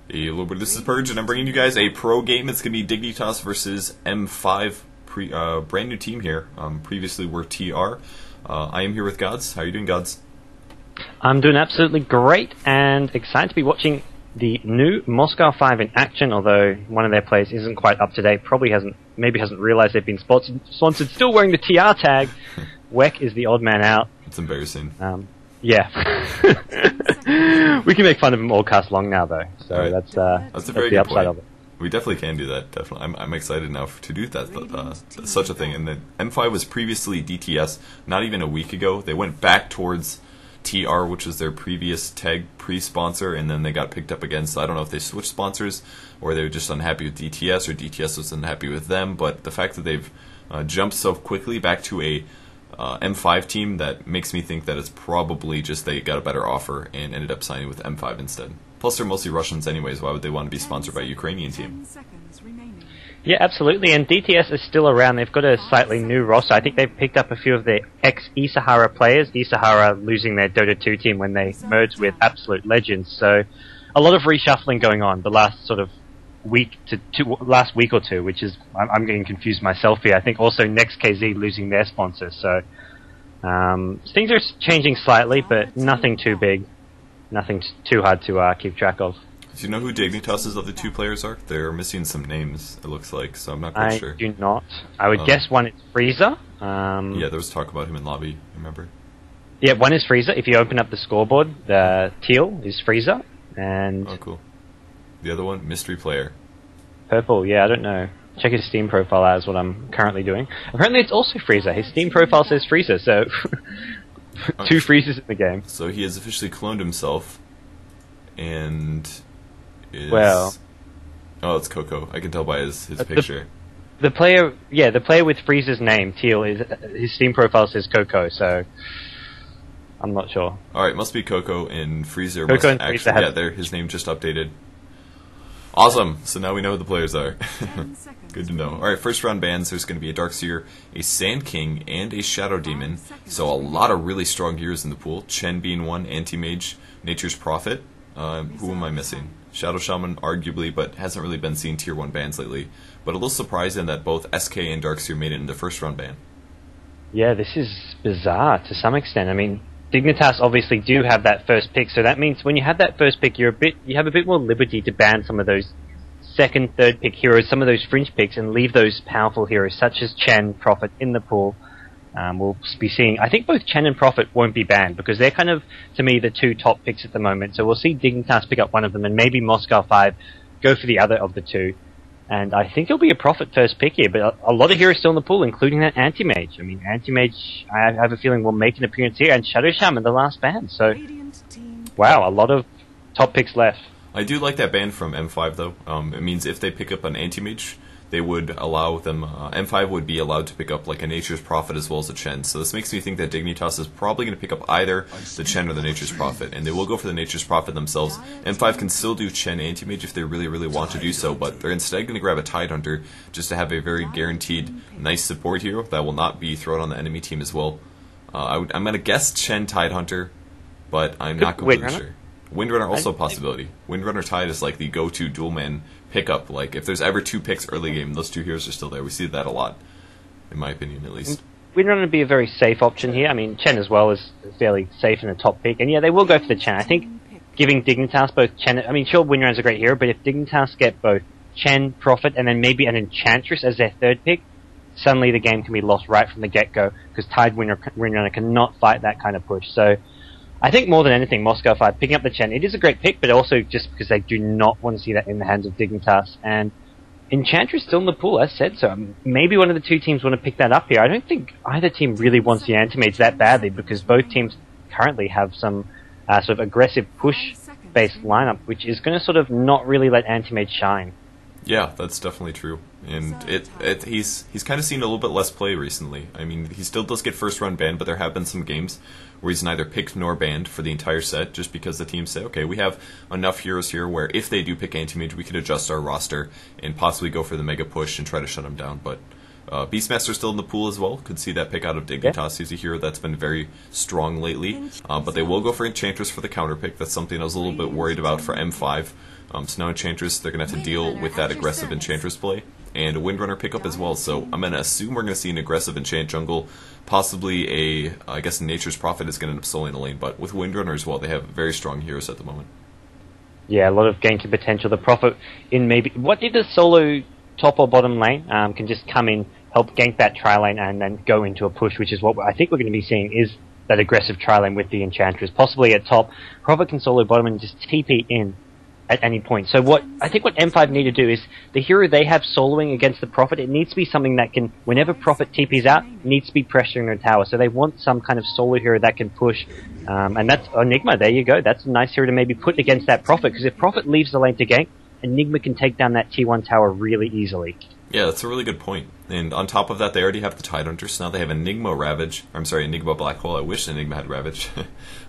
Hey, little bit. This is Purge, and I'm bringing you guys a pro game. It's going to be Dignitas versus M5. Brand new team here. Previously we're TR. I am here with GoDz. How are you doing, GoDz? I'm doing absolutely great, and excited to be watching the new Moscow 5 in action, although one of their players isn't quite up to date, maybe hasn't realized they've been sponsored, still wearing the TR tag. Weck is the odd man out. It's embarrassing. Yeah. We can make fun of him all cast long now, though, so right. that's a very the good upside point. of it. We definitely can do that, definitely. I'm excited now to do that, such a thing. And the M5 was previously DTS, not even a week ago. They went back towards TR, which was their previous tag pre-sponsor, and then they got picked up again. So I don't know if they switched sponsors, or they were just unhappy with DTS, or DTS was unhappy with them. But the fact that they've jumped so quickly back to a M5 team, that makes me think that it's probably just they got a better offer and ended up signing with M5 instead. Plus, they're mostly Russians anyways. Why would they want to be sponsored by a Ukrainian team? Yeah, absolutely, and DTS is still around. They've got a slightly new roster. I think they've picked up a few of the ex-Isahara players, Isahara losing their Dota 2 team when they merged with Absolute Legends. So a lot of reshuffling going on the last sort of last week or two, which is, I'm getting confused myself here. I think also Next KZ losing their sponsor. So things are changing slightly, but nothing too big, nothing too hard to keep track of. Do you know who Dignitas' other two players are? They're missing some names, it looks like, so I'm not quite sure. I do not. I would guess one is Freezer. Yeah, there was talk about him in lobby, remember? Yeah, one is Freezer. If you open up the scoreboard, the teal is Freezer, and oh, cool. The other one, mystery player. Purple, yeah, I don't know. Check his Steam profile out is what I'm currently doing. Apparently it's also Freezer. His Steam profile says Freezer, so two Freezers in the game. So he has officially cloned himself, and is... Well... Oh, it's Coco. I can tell by his picture. The player with Freezer's name, Teal, his Steam profile says Coco, so I'm not sure. Alright, must be Coco, and Freezer Coco must and actually... Yeah, there, his name just updated. Awesome! So now we know who the players are. Good to know. Alright, first round bans. There's going to be a Darkseer, a Sand King, and a Shadow Demon. So a lot of really strong heroes in the pool. Chen being one, Anti-Mage, Nature's Prophet. Who am I missing? Shadow Shaman, arguably, but hasn't really been seeing tier 1 bans lately. But a little surprising that both SK and Darkseer made it in the first round ban. Yeah, this is bizarre to some extent. I mean, Dignitas obviously do have that first pick, so that means when you have that first pick, you have a bit more liberty to ban some of those second, third pick heroes, some of those fringe picks, and leave those powerful heroes such as Chen, Prophet in the pool. We'll be seeing, I think both Chen and Prophet won't be banned because they're kind of, to me, the two top picks at the moment. So we'll see Dignitas pick up one of them and maybe Moscow 5 go for the other of the two. And I think it'll be a Prophet first pick here, but a lot of heroes still in the pool, including that Anti-Mage. I mean, Anti-Mage, I have a feeling, will make an appearance here, and Shadow Shaman, the last ban. So, wow, a lot of top picks left. I do like that ban from M5, though. It means if they pick up an Anti-Mage, they would allow them, M5 would be allowed to pick up like a Nature's Prophet as well as a Chen. So this makes me think that Dignitas is probably going to pick up either the Chen or the Nature's Prophet, and they will go for the Nature's Prophet themselves. M5 can still do Chen Anti-Mage if they really, really want to do so, but they're instead going to grab a Tidehunter just to have a very guaranteed nice support hero that will not be thrown on the enemy team as well. I'm going to guess Chen Tidehunter, but I'm not completely sure. Windrunner also a possibility. Windrunner Tide is like the go-to dual-man pickup. Like, if there's ever two picks early game, those two heroes are still there. We see that a lot, in my opinion, at least. Windrunner would be a very safe option here. I mean, Chen as well is fairly safe in the top pick. And yeah, they will go for the Chen. I think giving Dignitas both Chen... I mean, sure, Windrunner's a great hero, but if Dignitas get both Chen, Prophet, and then maybe an Enchantress as their third pick, suddenly the game can be lost right from the get-go, because Tide Windrunner cannot fight that kind of push. So I think more than anything, Moscow 5 picking up the Chen, it is a great pick, but also just because they do not want to see that in the hands of Dignitas. And Enchantress still in the pool, as said, so maybe one of the two teams want to pick that up here. I don't think either team really wants the Anti-Mage that badly, because both teams currently have some sort of aggressive push-based lineup, which is going to sort of not really let Anti-Mage shine. Yeah, that's definitely true. And he's kind of seen a little bit less play recently. I mean, he still does get first run banned, but there have been some games where he's neither picked nor banned for the entire set, just because the teams say, okay, we have enough heroes here where if they do pick Anti-Mage, we could adjust our roster and possibly go for the mega push and try to shut him down. But Beastmaster's still in the pool as well. Could see that pick out of Dignitas. He's a hero that's been very strong lately. But they will go for Enchantress for the counter pick. That's something I was a little bit worried about for M5. So now Enchantress, they're going to have to deal with that aggressive Enchantress play. And a Windrunner pickup as well. So I'm going to assume we're going to see an aggressive Enchant jungle. Possibly I guess Nature's Prophet is going to end up soloing a lane. But with Windrunner as well, they have very strong heroes at the moment. Yeah, a lot of ganking potential. The Prophet in maybe... What if the solo top or bottom lane can just come in, help gank that tri-lane, and then go into a push, which is what I think we're going to be seeing is that aggressive tri-lane with the Enchantress. Possibly at top, Prophet can solo bottom and just TP in at any point. So what M5 need to do is, the hero they have soloing against the Prophet, it needs to be something that can, whenever Prophet TPs out, needs to be pressuring their tower. So they want some kind of solo hero that can push, and that's Enigma. There you go. That's a nice hero to maybe put against that Prophet, because if Prophet leaves the lane to gank, Enigma can take down that T1 tower really easily. Yeah, that's a really good point. And on top of that, they already have the Tidehunter, so now they have Enigma Black Hole. I wish Enigma had Ravage.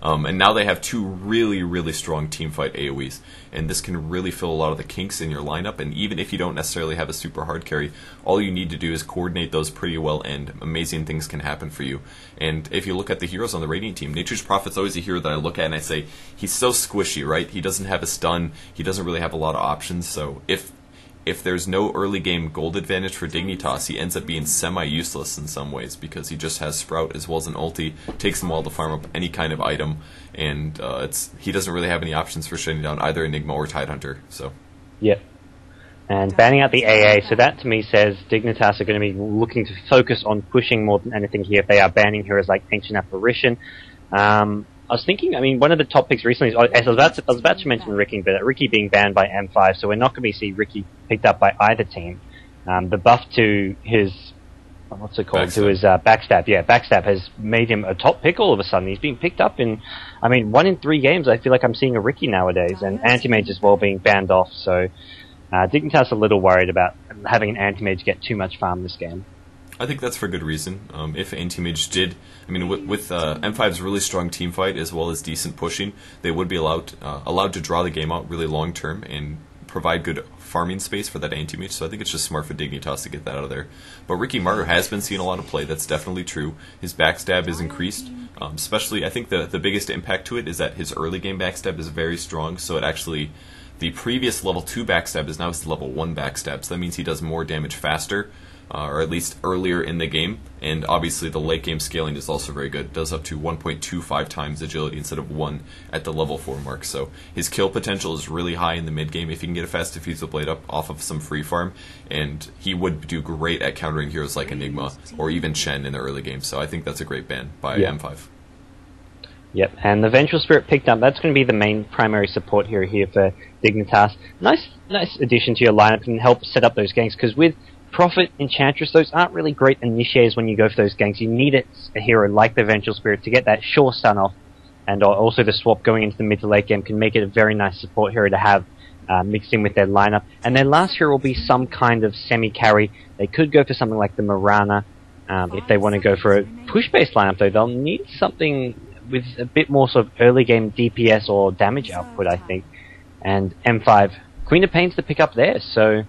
And now they have two really, really strong teamfight AoEs. And this can really fill a lot of the kinks in your lineup, and even if you don't necessarily have a super hard carry, all you need to do is coordinate those pretty well, and amazing things can happen for you. And if you look at the heroes on the Radiant team, Nature's Prophet's always a hero that I look at and I say, he's so squishy, right? He doesn't have a stun, he doesn't really have a lot of options, so if there's no early game gold advantage for Dignitas, he ends up being semi-useless in some ways, because he just has Sprout as well as an ulti, takes him a while to farm up any kind of item, and he doesn't really have any options for shutting down either Enigma or Tidehunter. So. Yep. And banning out the AA, so that to me says Dignitas are going to be looking to focus on pushing more than anything here if they are banning heroes like Ancient Apparition. I was thinking, one of the top picks recently, I was about to mention Ricky, but Ricky being banned by M5, so we're not going to see Ricky picked up by either team. The buff to his, Backstab. To his backstab. Yeah, backstab has made him a top pick all of a sudden. He's being picked up in, 1 in 3 games, I feel like I'm seeing a Ricky nowadays, and Anti-Mage as well being banned off, so Dignitas a little worried about having an Anti-Mage get too much farm this game. I think that's for good reason. If Anti-Mage did, with M5's really strong team fight as well as decent pushing, they would be allowed to draw the game out really long term and provide good farming space for that Anti-Mage, so I think it's just smart for Dignitas to get that out of there. But Ricky Maru has been seeing a lot of play, that's definitely true. His backstab is increased, especially, I think the biggest impact to it is that his early game backstab is very strong, so it actually, the previous level 2 backstab is now his level 1 backstab, so that means he does more damage faster, or at least earlier in the game, and obviously the late game scaling is also very good. It does up to 1.25 times agility instead of 1 at the level 4 mark, so his kill potential is really high in the mid game if he can get a fast diffusal blade up off of some free farm, and he would do great at countering heroes like Enigma or even Chen in the early game, so I think that's a great ban by M5. Yep, and the Vengeful Spirit picked up, that's going to be the main primary support hero here for Dignitas. Nice addition to your lineup and help set up those ganks, because with Prophet, Enchantress, those aren't really great initiators when you go for those ganks. You need a hero like the Vengeful Spirit to get that sure stun off, and also the swap going into the mid to late game can make it a very nice support hero to have mixed in with their lineup. And their last hero will be some kind of semi-carry. They could go for something like the Mirana. If they want to go for a push-based lineup, though, they'll need something with a bit more sort of early game DPS or damage output, I think. And M5, Queen of Pain's to pick up there, so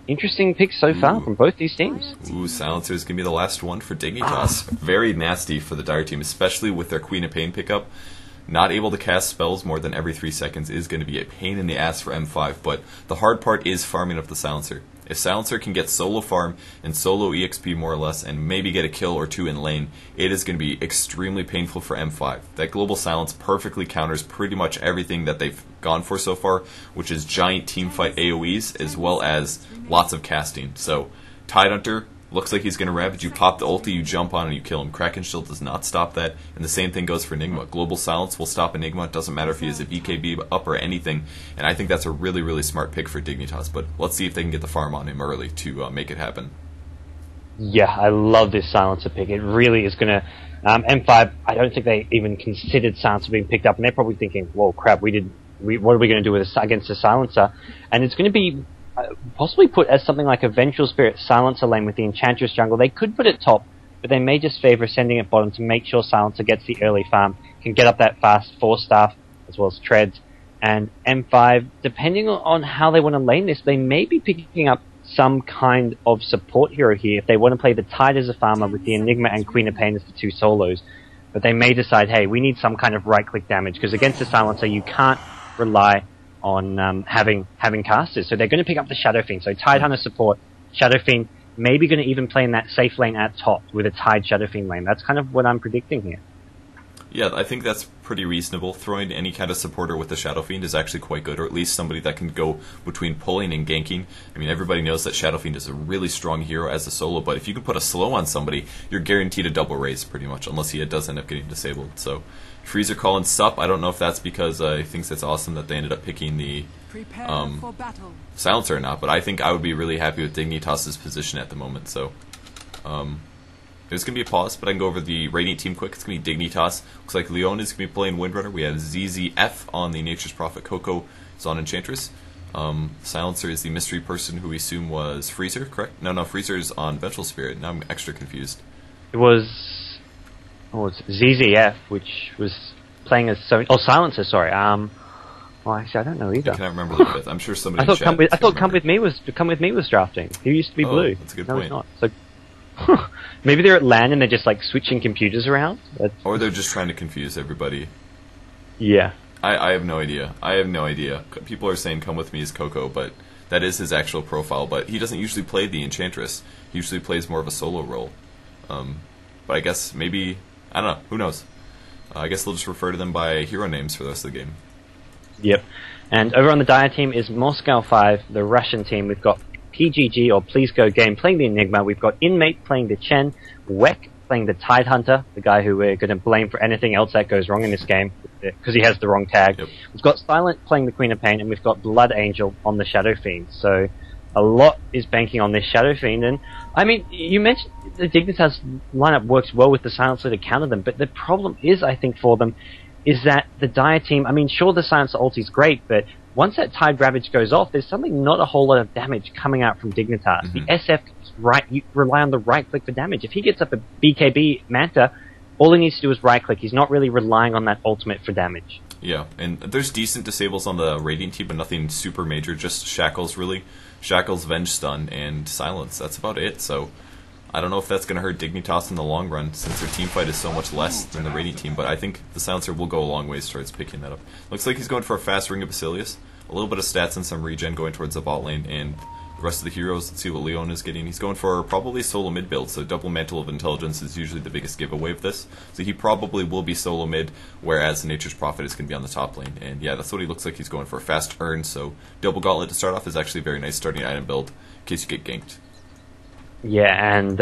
interesting picks so far from both these teams. Silencer is going to be the last one for Dignitas. Very nasty for the Dire team, especially with their Queen of Pain pickup. Not able to cast spells more than every 3 seconds is going to be a pain in the ass for M5, but the hard part is farming up the Silencer. If Silencer can get solo farm and solo EXP more or less and maybe get a kill or 2 in lane, it is going to be extremely painful for M5. That Global Silence perfectly counters pretty much everything that they've gone for so far, which is giant teamfight AoEs as well as lots of casting. So Tidehunter looks like he's going to ravage. You pop the ulti, you jump on and you kill him. Kraken Shield does not stop that, and the same thing goes for Enigma. Global Silence will stop Enigma. It doesn't matter if he has a BKB up or anything, and I think that's a really, really smart pick for Dignitas, but let's see if they can get the farm on him early to make it happen. Yeah, I love this Silencer pick. It really is going to... M5, I don't think they even considered Silencer being picked up, and they're probably thinking, whoa, crap, what are we going to do against a Silencer? And it's going to be possibly put as something like a Vengeful Spirit Silencer lane with the Enchantress jungle. They could put it top, but they may just favour sending it bottom to make sure Silencer gets the early farm, can get up that fast 4-staff as well as treads. And M5, depending on how they want to lane this, they may be picking up some kind of support hero here if they want to play the Tide as a farmer with the Enigma and Queen of Pain as the two solos. But they may decide, hey, we need some kind of right-click damage, because against the Silencer you can't rely on having casters. So they're going to pick up the Shadow Fiend. So Tide Hunter support, Shadow Fiend, maybe going to even play in that safe lane at top with a Tide Shadow Fiend lane. That's kind of what I'm predicting here. Yeah, I think that's pretty reasonable. Throwing any kind of supporter with the Shadow Fiend is actually quite good, or at least somebody that can go between pulling and ganking. I mean, everybody knows that Shadow Fiend is a really strong hero as a solo, but if you can put a slow on somebody, you're guaranteed a double raise, pretty much, unless he does end up getting disabled. So, Freezer calling sup. I don't know if that's because he thinks it's awesome that they ended up picking the Silencer or not, but I think I would be really happy with Dignitas' position at the moment, so... There's going to be a pause, but I can go over the Radiant team quick. It's going to be Dignitas. Looks like Leon is going to be playing Windrunner. We have ZZF on the Nature's Prophet. Coco is on Enchantress. Silencer is the mystery person who we assume was Freezer, correct? No, Freezer is on Vengeful Spirit. Now I'm extra confused. It was... Oh, it's ZZF, which was playing as... Silencer, sorry. Well, actually, I don't know either. I can't remember the fifth. I'm sure somebody I thought Come With Me was drafting. He used to be blue. That's a good no, point. He's not. So... Maybe they're at LAN and they're just like switching computers around. Or they're just trying to confuse everybody. Yeah. I have no idea. People are saying Come With Me is Coco, but that is his actual profile. But he doesn't usually play the Enchantress. He usually plays more of a solo role. But I guess maybe... I don't know. Who knows? I guess they'll just refer to them by hero names for the rest of the game. Yep. And over on the Dire team is Moscow 5, the Russian team. We've got PGG, or Please Go Game, playing the Enigma. We've got Inmate playing the Chen, Wek playing the Tide Hunter, the guy who we're going to blame for anything else that goes wrong in this game, because he has the wrong tag. Yep. We've got Silent playing the Queen of Pain, and we've got Blood Angel on the Shadow Fiend. So a lot is banking on this Shadow Fiend, and I mean, you mentioned the Dignitas lineup works well with the Silencer to counter them, but the problem is, I think, for them, is that the Dire team, I mean, sure, the Silencer ult is great, but once that Tide Ravage goes off, there's something not a whole lot of damage coming out from Dignitas. Mm-hmm. The SF, you rely on the right click for damage. If he gets up a BKB Manta, all he needs to do is right click. He's not really relying on that ultimate for damage. Yeah, and there's decent disables on the Radiant team, but nothing super major, just Shackles, really. Shackles, Venge Stun, and Silence. That's about it, so... I don't know if that's going to hurt Dignitas in the long run, since their team fight is so much less than the Radiant team, but I think the Silencer will go a long way towards picking that up. Looks like he's going for a fast Ring of Basilius, a little bit of stats and some regen going towards the bot lane, and the rest of the heroes, let's see what Leon is getting. He's going for probably solo mid build, so double Mantle of Intelligence is usually the biggest giveaway of this, so he probably will be solo mid, whereas Nature's Prophet is going to be on the top lane, and yeah, that's what he looks like. He's going for a fast earn, so double Gauntlet to start off is actually a very nice starting item build, in case you get ganked. Yeah, and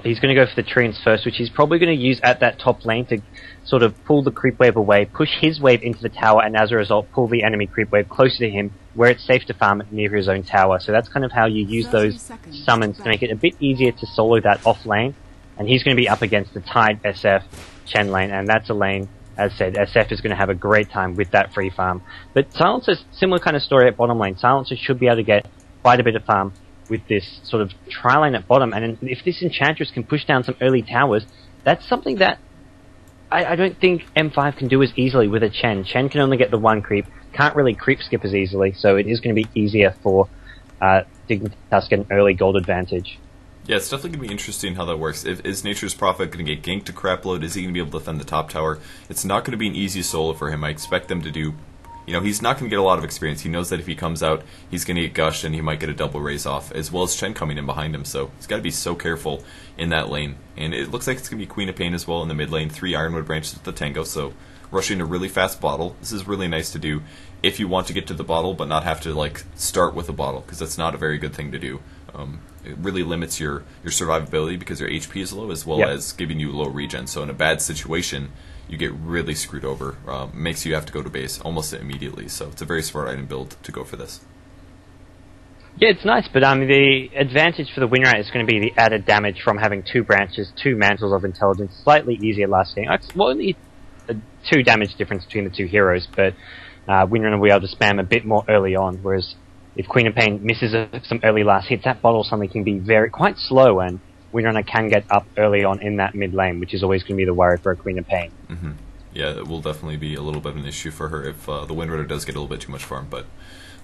he's going to go for the Treants first, which he's probably going to use at that top lane to sort of pull the creep wave away, push his wave into the tower, and as a result, pull the enemy creep wave closer to him, where it's safe to farm near his own tower. So that's kind of how you use those summons to make it a bit easier to solo that off lane. And he's going to be up against the Tide SF Chen lane, and that's a lane, as said, SF is going to have a great time with that free farm. But Silencer's similar kind of story at bottom lane. Silencer should be able to get quite a bit of farm with this sort of tri-lane at bottom, and if this Enchantress can push down some early towers, that's something that I don't think M5 can do as easily with a Chen. Chen can only get the one creep, can't really creep skip as easily, so it is going to be easier for Dignitas to get an early gold advantage. Yeah, it's definitely going to be interesting how that works. Is Nature's Prophet going to get ganked to crap load? Is he going to be able to defend the top tower? It's not going to be an easy solo for him. I expect them to do... You know, he's not going to get a lot of experience. He knows that if he comes out, he's going to get gushed and he might get a double raise off, as well as Chen coming in behind him. So he's got to be so careful in that lane. And it looks like it's going to be Queen of Pain as well in the mid lane. 3 Ironwood branches with the Tango, so rushing a really fast bottle. This is really nice to do if you want to get to the bottle, but not have to like start with a bottle, because that's not a very good thing to do. It really limits your survivability because your HP is low, as well as giving you low regen. So in a bad situation, you get really screwed over. Makes you have to go to base almost immediately. So it's a very smart item build to go for this. Yeah, it's nice, but the advantage for the win rate is going to be the added damage from having 2 branches, 2 Mantles of Intelligence, slightly easier last game. Well, only a 2 damage difference between the 2 heroes, but Windrunner will be able to spam a bit more early on, whereas if Queen of Pain misses some early last hits, that bottle suddenly can be quite slow, and Windrunner can get up early on in that mid lane, which is always going to be the worry for a Queen of Pain. Mm-hmm. Yeah, it will definitely be a little bit of an issue for her if the Wind Rider does get a little bit too much farm. But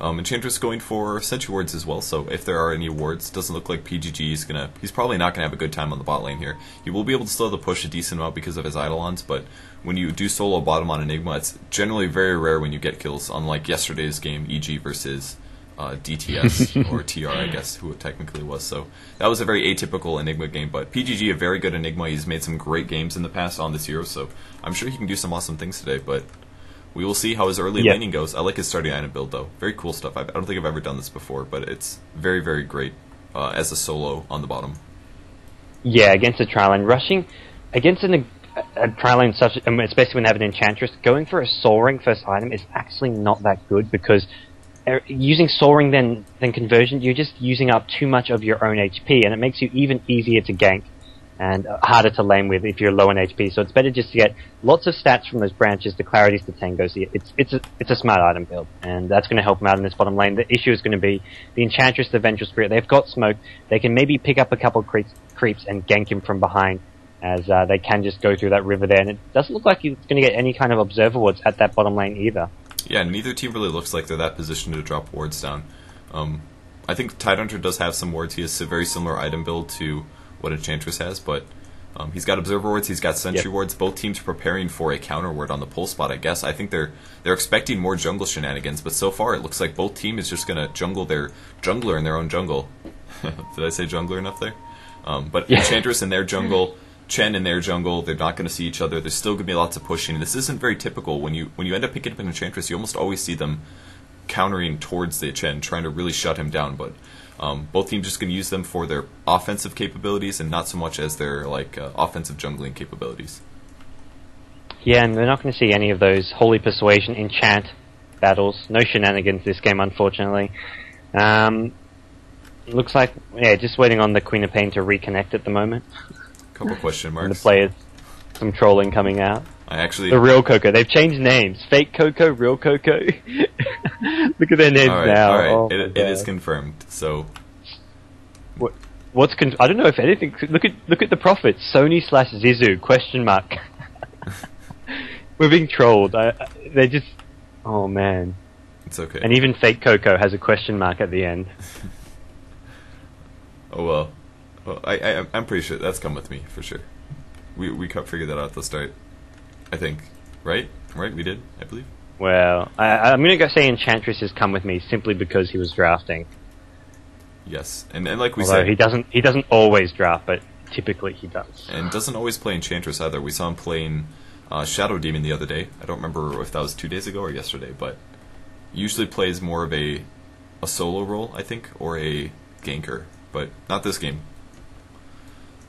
Enchantress going for Sentry Wards as well, so if there are any wards, doesn't look like PGG is he's probably not going to have a good time on the bot lane here. He will be able to still push a decent amount because of his Eidolons, but when you do solo bottom on Enigma, it's generally very rare when you get kills, unlike yesterday's game, EG versus DTS, or TR, I guess, who it technically was. So that was a very atypical Enigma game, but PGG, a very good Enigma. He's made some great games in the past on this hero, so I'm sure he can do some awesome things today, but we will see how his early laning goes. I like his starting item build, though. Very cool stuff. I don't think I've ever done this before, but it's very, very great as a solo on the bottom. Yeah, against a tri-lane. Rushing against a tri-lane, such, especially when they have an Enchantress, going for a soaring first item is actually not that good, because using soaring then conversion, you're just using up too much of your own HP, and it makes you even easier to gank and harder to lane with if you're low on HP. So it's better just to get lots of stats from those branches, the clarities, the tangos. It's a smart item build, and that's going to help them out in this bottom lane. The issue is going to be the Enchantress, the Vengeful Spirit. They've got smoke. They can maybe pick up a couple of creeps and gank him from behind, as they can just go through that river there. And it doesn't look like he's going to get any kind of observer wards at that bottom lane either. Yeah, neither team really looks like they're that positioned to drop wards down. I think Tidehunter does have some wards. He has a very similar item build to what Enchantress has, but he's got Observer wards, he's got Sentry wards. Both teams preparing for a counter ward on the pull spot, I guess. I think they're expecting more jungle shenanigans, but so far it looks like both teams is just going to jungle their jungler in their own jungle. Did I say jungler enough there? But Enchantress in their jungle, Chen in their jungle, they're not going to see each other. There's still going to be lots of pushing. This isn't very typical. When you end up picking up an Enchantress, you almost always see them countering towards the Chen, trying to really shut him down, but both teams just going to use them for their offensive capabilities and not so much as their offensive jungling capabilities. Yeah, and we're not going to see any of those Holy Persuasion enchant battles. No shenanigans this game, unfortunately. Looks like, just waiting on the Queen of Pain to reconnect at the moment. Couple question marks. And the players, some trolling coming out. The real Coco. They've changed names. Fake Coco, real Coco. Look at their names now. All right. Oh, it is confirmed. So, I don't know if anything. Look at the Prophet. Sony/Zizu ? We're being trolled. They just. Oh man. It's okay. And even Fake Coco has a question mark at the end. Oh well. Well, I'm pretty sure that's come with me for sure. We figured that out at the start. I think, right? We did, I believe. Well, I'm going to go say Enchantress has come with me simply because he was drafting. Yes, and like we Although said, he doesn't always draft, but typically he does. And doesn't always play Enchantress either. We saw him playing Shadow Demon the other day. I don't remember if that was 2 days ago or yesterday, but he usually plays more of a solo role, I think, or a ganker, but not this game.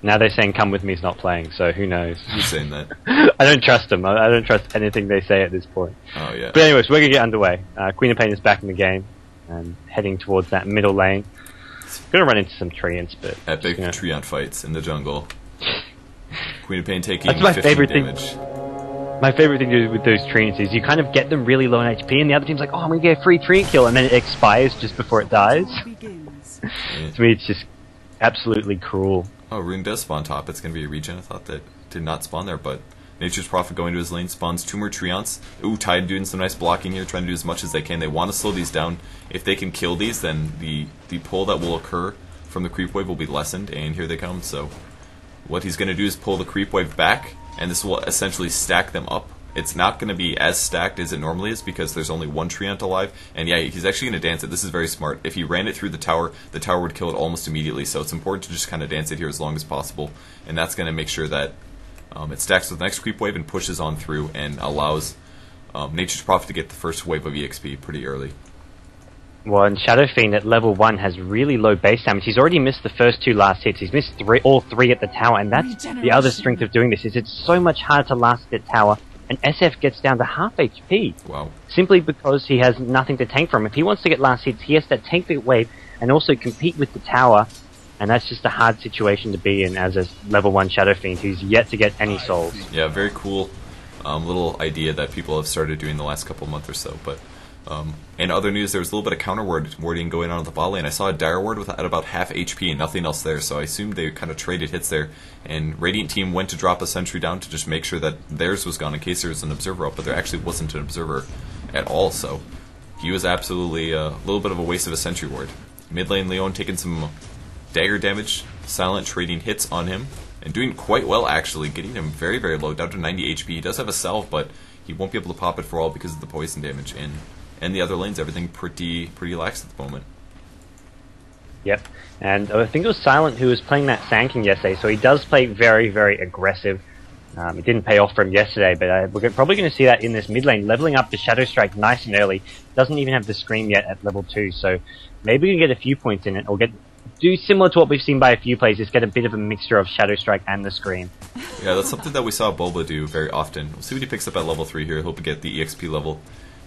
Now they're saying come with me is not playing, so who knows? Who's saying that? I don't trust them. I don't trust anything they say at this point. Oh, yeah. But anyways, we're going to get underway. Queen of Pain is back in the game and heading towards that middle lane. Going to run into some treants, but... Epic treant fights in the jungle. Queen of Pain taking That's my 15 favorite damage. My favorite thing to do with those treants is you kind of get them really low on HP, and the other team's like, oh, I'm going to get a free treant kill, and then it expires just before it dies. Yeah. To me, it's just absolutely cruel. Oh, Rune does spawn top. It's going to be a regen. I thought that did not spawn there, but Nature's Prophet going to his lane spawns 2 more treants. Ooh, Tide doing some nice blocking here, trying to do as much as they can. They want to slow these down. If they can kill these, then the pull that will occur from the creep wave will be lessened, and here they come. So what he's going to do is pull the creep wave back, and this will essentially stack them up. It's not going to be as stacked as it normally is because there's only 1 treant alive. And yeah, he's actually going to dance it. This is very smart. If he ran it through the tower would kill it almost immediately. So it's important to just kind of dance it here as long as possible. And that's going to make sure that it stacks with the next creep wave and pushes on through and allows Nature's Prophet to get the first wave of EXP pretty early. Well, and Shadow Fiend at level 1 has really low base damage. He's already missed the first 2 last hits. He's missed all 3 at the tower. And that's the other strength of doing this, is it's so much harder to last at tower. And SF gets down to half HP. Wow. Simply because he has nothing to tank from. If he wants to get last hits, he has to tank the wave and also compete with the tower. And that's just a hard situation to be in as a level 1 Shadow Fiend who's yet to get any souls. Yeah, very cool little idea that people have started doing the last couple months or so. But In other news, there was a little bit of counter warding going on at the bot lane. I saw a dire ward at about half HP and nothing else there, so I assumed they kind of traded hits there. And Radiant team went to drop a sentry down to just make sure that theirs was gone in case there was an observer up, but there actually wasn't an observer at all, so he was absolutely a little bit of a waste of a sentry ward. Mid lane Leon taking some dagger damage, Silent trading hits on him, and doing quite well actually, getting him very, very low, down to 90 HP. He does have a salve, but he won't be able to pop it for all because of the poison damage. And the other lanes, everything pretty lax at the moment. Yep, and I think it was Silent who was playing that Sand King yesterday, so he does play very, very aggressive. It didn't pay off for him yesterday, but we're probably going to see that in this mid lane, leveling up to Shadow Strike nice and early. Doesn't even have the Scream yet at level 2, so maybe we can get a few points in it, or do similar to what we've seen by a few players, just get a bit of a mixture of Shadow Strike and the Scream. Yeah, that's something that we saw Boba do very often. We'll see what he picks up at level 3 here. Hope to get the EXP level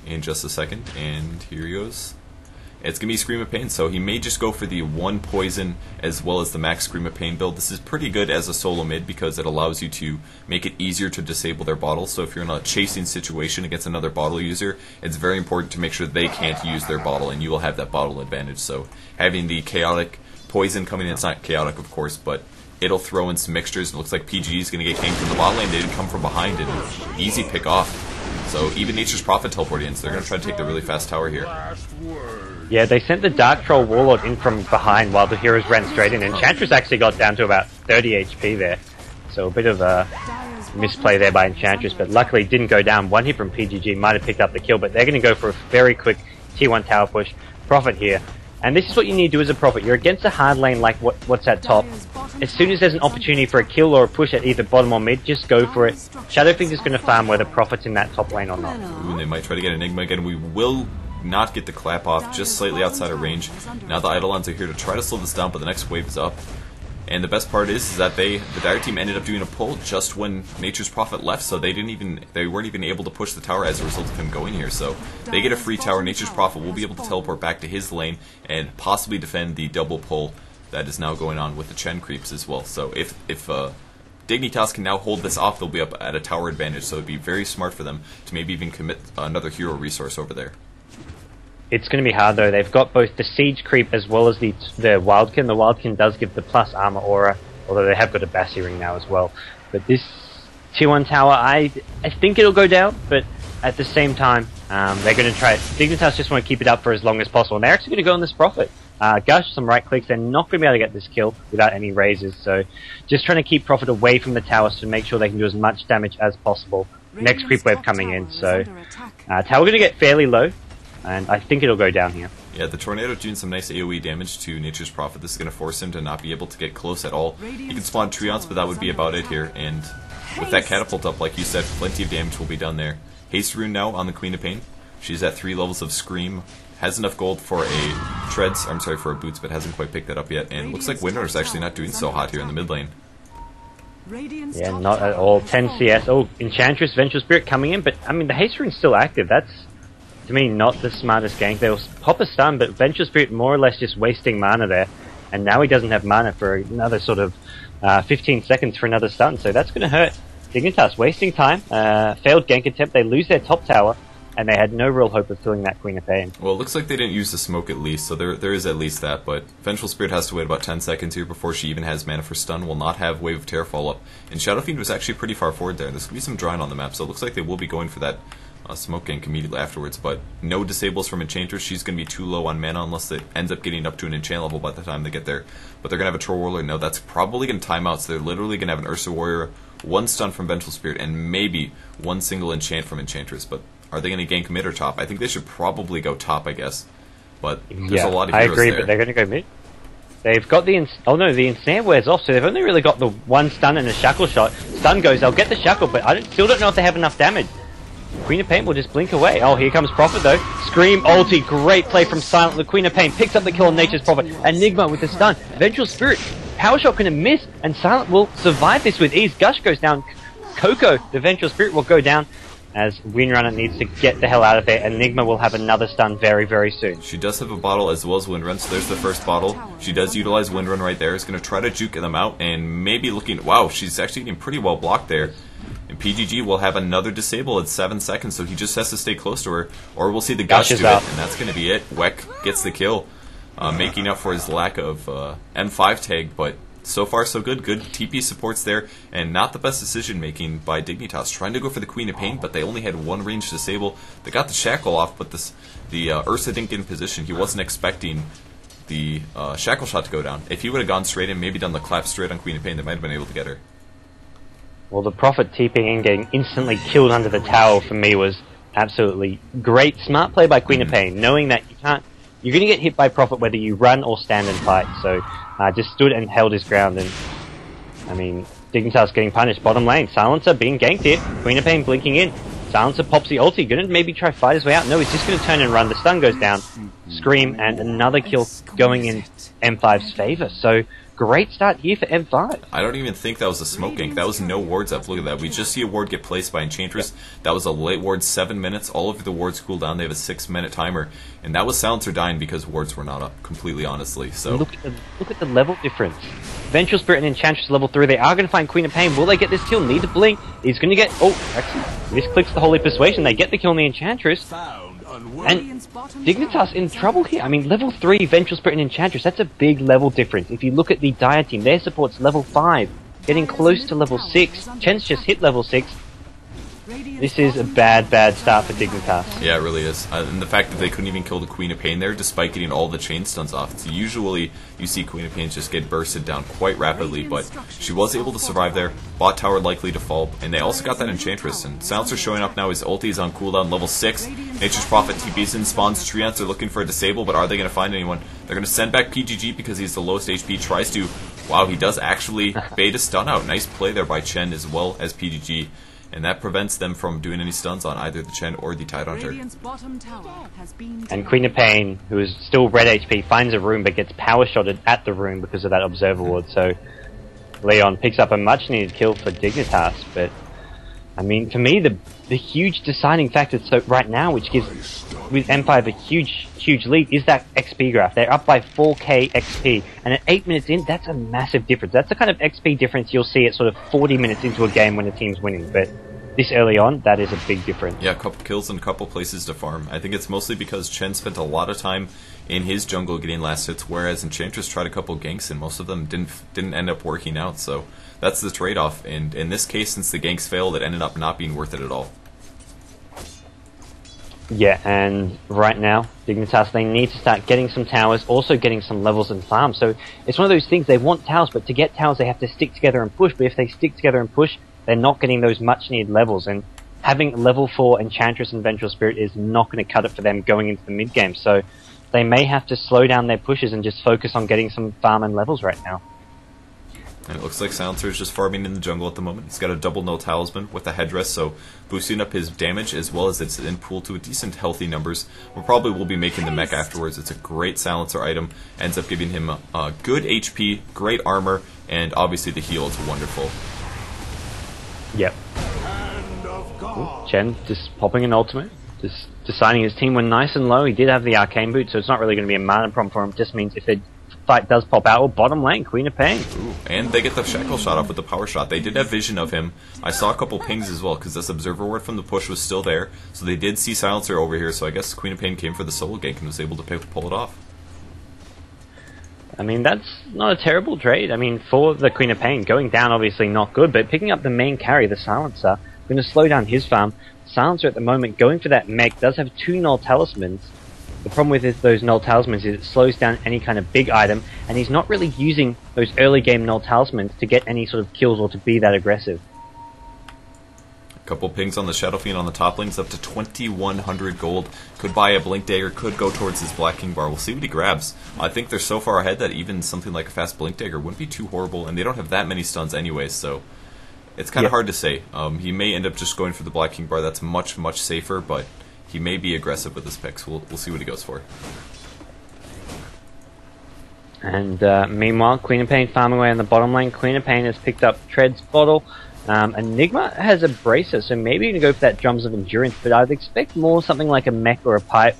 in just a second, and here he goes. It's going to be Scream of Pain, so he may just go for the 1 poison as well as the max Scream of Pain build. This is pretty good as a solo mid because it allows you to make it easier to disable their bottle. So if you're in a chasing situation against another bottle user, it's very important to make sure they can't use their bottle and you will have that bottle advantage. So having the chaotic poison coming in, it's not chaotic of course, but it'll throw in some mixtures. It looks like PG is going to get ganked from the bot lane. They didn't come from behind and easy pick off. So even Nature's Prophet teleported in, so they're going to try to take the really fast tower here. Yeah, they sent the Dark Troll Warlord in from behind while the heroes ran straight in, and Enchantress actually got down to about 30 HP there. So a bit of a misplay there by Enchantress, but luckily didn't go down. One hit from PGG might have picked up the kill, but they're going to go for a very quick Tier 1 tower push. Prophet here. And this is what you need to do as a Prophet. You're against a hard lane like what's at top. As soon as there's an opportunity for a kill or a push at either bottom or mid, just go for it. Shadowfinger is going to farm whether Prophet's in that top lane or not. Ooh, they might try to get Enigma again. We will not get the clap off, just slightly outside of range. Now the Eidolons are here to try to slow this down, but the next wave is up. And the best part is that the Dire team ended up doing a pull just when Nature's Prophet left, so they weren't even able to push the tower as a result of him going here. So they get a free tower. Nature's Prophet will be able to teleport back to his lane and possibly defend the double pull that is now going on with the Chen creeps as well. So if Dignitas can now hold this off, they'll be up at a tower advantage. So it'd be very smart for them to maybe even commit another hero resource over there. It's going to be hard though. They've got both the Siege Creep as well as the Wildkin. The Wildkin does give the plus armor aura, although they have got a Bassi ring now as well. But this Tier 1 tower, I think it'll go down, but at the same time, they're going to try it. Dignitas just want to keep it up for as long as possible, and they're actually going to go on this Prophet. Gush, some right clicks, they're not going to be able to get this kill without any raises, so just trying to keep Prophet away from the towers to make sure they can do as much damage as possible. Next creep wave coming in, so tower going to get fairly low, and I think it'll go down here. Yeah, the Tornado doing some nice AoE damage to Nature's Prophet. This is going to force him to not be able to get close at all. He can spawn Treants, but that would be about it here, and with that catapult up, like you said, plenty of damage will be done there. Haste Rune now on the Queen of Pain. She's at 3 levels of Scream. Has enough gold for for a Boots, but hasn't quite picked that up yet. And it looks like Windrunner's actually not doing so hot here in the mid lane. Yeah, not at all. 10 CS. Oh, Enchantress, Vengeful Spirit coming in, but I mean, the Haste Rune's still active. That's, to me, not the smartest gank. They'll pop a stun, but Vengeful Spirit more or less just wasting mana there. And now he doesn't have mana for another sort of 15 seconds for another stun, so that's going to hurt. Dignitas wasting time. Failed gank attempt. They lose their top tower. And they had no real hope of killing that Queen of Pain. Well, it looks like they didn't use the smoke at least, so there is at least that, but Vengeful Spirit has to wait about 10 seconds here before she even has mana for stun, will not have Wave of Terror follow up. And Shadow Fiend was actually pretty far forward there. There's going to be some drawing on the map, so it looks like they will be going for that smoke gank immediately afterwards, but no disables from Enchantress. She's going to be too low on mana unless it ends up getting up to an enchant level by the time they get there. But they're going to have a Troll Warlord. No, that's probably going to time out, so they're literally going to have an Ursa Warrior, 1 stun from Vengeful Spirit, and maybe 1 single enchant from Enchantress, but are they going to gank mid or top? I think they should probably go top, I guess. But there's a lot of heroes I agree, there. But they're going to go mid. They've got the... the ensnare wears off, so they've only really got the 1 stun and a shackle shot. Stun goes, they'll get the shackle, but still don't know if they have enough damage. Queen of Pain will just blink away. Oh, here comes Prophet, though. Scream, ulti, great play from Silent. The Queen of Pain picks up the kill on Nature's Prophet. Enigma with the stun. Vengeful Spirit, Power Shot going to miss, and Silent will survive this with ease. Gush goes down. Coco, the Vengeful Spirit, will go down, as Windrunner needs to get the hell out of there. Enigma will have another stun very, very soon. She does have a bottle as well as Windrun, so there's the first bottle. She does utilize Windrun right there. Is going to try to juke them out, and maybe looking... Wow, she's actually getting pretty well blocked there. And PGG will have another disable at 7 seconds, so he just has to stay close to her, or we'll see the Gush do it, and that's going to be it. Weck gets the kill, making up for his lack of M5 tag, but so far so good. Good TP supports there, and not the best decision-making by Dignitas. Trying to go for the Queen of Pain, but they only had one range disable. They got the Shackle off, but the Ursa didn't get in position. He wasn't expecting the Shackle shot to go down. If he would have gone straight in, maybe done the clap straight on Queen of Pain, they might have been able to get her. Well, the Prophet TPing in, getting instantly killed under the tower for me was absolutely great. Smart play by Queen of Pain, knowing that you're going to get hit by Prophet whether you run or stand and fight. So just stood and held his ground, and I mean, Dignitas getting punished. Bottom lane, Silencer being ganked here. Queen of Pain blinking in. Silencer pops the ulti. Gonna maybe try fight his way out. No, he's just gonna turn and run. The stun goes down. Scream, and another kill going in M5's favor. So great start here for M5. I don't even think that was a smoke gank. That was no wards up. Look at that. We just see a ward get placed by Enchantress. That was a late ward, 7 minutes. All of the wards cool down. They have a 6-minute timer. And that was Silencer dying because wards were not up, completely honestly. So look at the level difference. Vengeful Spirit and Enchantress level 3. They are going to find Queen of Pain. Will they get this kill? Need to blink. He's going to get... Oh, actually, this clicks the Holy Persuasion. They get the kill on the Enchantress. And Dignitas in trouble here. I mean, level 3 Vengeful Spirit and Enchantress, that's a big level difference. If you look at the Dire team, their support's level 5, getting close to level 6. Chen's just hit level 6. This is a bad start for Dignitas. Yeah, it really is. And the fact that they couldn't even kill the Queen of Pain there, despite getting all the chain stuns off. So usually, you see Queen of Pain just get bursted down quite rapidly, but she was able to survive there. Bot tower likely to fall, and they also got that Enchantress. And Silencer showing up now. His ulti is on cooldown, level 6. Nature's Prophet TPs in, spawns Treants. They're looking for a disable, but are they going to find anyone? They're going to send back PGG because he's the lowest HP. Tries to... Wow, he does actually bait a stun out. Nice play there by Chen as well as PGG. And that prevents them from doing any stuns on either the Chen or the Tidehunter. And Queen of Pain, who is still red HP, finds a room but gets power shotted at the room because of that Observer Ward. So Leon picks up a much needed kill for Dignitas. But I mean, for me, the huge deciding factor right now, which gives with M5 a huge lead, is that XP graph. They're up by 4k XP, and at 8 minutes in, that's a massive difference. That's the kind of XP difference you'll see at sort of 40 minutes into a game when a team's winning. But this early on, that is a big difference. Yeah, a couple kills and a couple places to farm. I think it's mostly because Chen spent a lot of time in his jungle getting last hits, whereas Enchantress tried a couple ganks, and most of them didn't end up working out. So that's the trade-off. And in this case, since the ganks failed, it ended up not being worth it at all. Yeah, and right now, Dignitas, they need to start getting some towers, also getting some levels and farm. So it's one of those things, they want towers, but to get towers they have to stick together and push. But if they stick together and push, they're not getting those much-needed levels. And having level 4 Enchantress and Vengeful Spirit is not going to cut it for them going into the mid-game. So they may have to slow down their pushes and just focus on getting some farm and levels right now. And it looks like Silencer is just farming in the jungle at the moment. He's got a double null talisman with a headdress, so boosting up his damage as well as its in pool to a decent healthy numbers. We probably will be making the mech afterwards. It's a great Silencer item. Ends up giving him good HP, great armor, and obviously the heal is wonderful. Yep. Ooh, Chen just popping an ultimate. Just deciding his team were nice and low. He did have the Arcane Boot, so it's not really going to be a mana problem for him. It just means if the fight does pop out, or bottom lane, Queen of Pain. Ooh, and they get the Shackle shot off with the power shot. They did have vision of him. I saw a couple pings as well, because this Observer Ward from the push was still there. So they did see Silencer over here, so I guess Queen of Pain came for the solo gank and was able to pull it off. I mean, that's not a terrible trade. I mean, for the Queen of Pain, going down obviously not good, but picking up the main carry, the Silencer, going to slow down his farm. Silencer at the moment, going for that mech, does have 2 null talismans. The problem with those null talismans is it slows down any kind of big item, and he's not really using those early game null talismans to get any sort of kills or to be that aggressive. A couple pings on the Shadow Fiend on the top lanes, up to 2,100 gold. Could buy a Blink Dagger, could go towards his Black King bar. We'll see what he grabs. I think they're so far ahead that even something like a fast Blink Dagger wouldn't be too horrible, and they don't have that many stuns anyways, so it's kind of hard to say. He may end up just going for the Black King bar. That's much, much safer, but he may be aggressive with his picks. We'll see what he goes for. And meanwhile, Queen of Pain farming away on the bottom lane. Queen of Pain has picked up Tread's bottle. Enigma has a bracer, so maybe you can go for that Drums of Endurance, but I'd expect more something like a mech or a pipe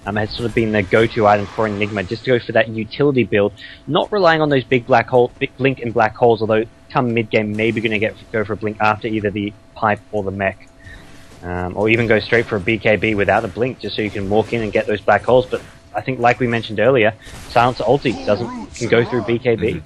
has sort of been the go-to item for Enigma, just to go for that utility build, not relying on those big blink and black holes, although come mid-game maybe going to go for a blink after either the pipe or the mech. Or even go straight for a BKB without a blink, just so you can walk in and get those black holes. But I think, like we mentioned earlier, Silencer ulti can go through BKB.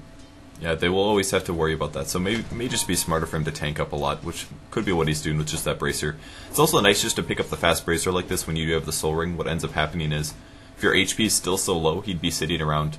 Yeah, they will always have to worry about that, so may just be smarter for him to tank up a lot, which could be what he's doing with just that bracer. It's also nice just to pick up the fast bracer like this when you do have the soul ring. What ends up happening is, if your HP is still so low, he'd be sitting around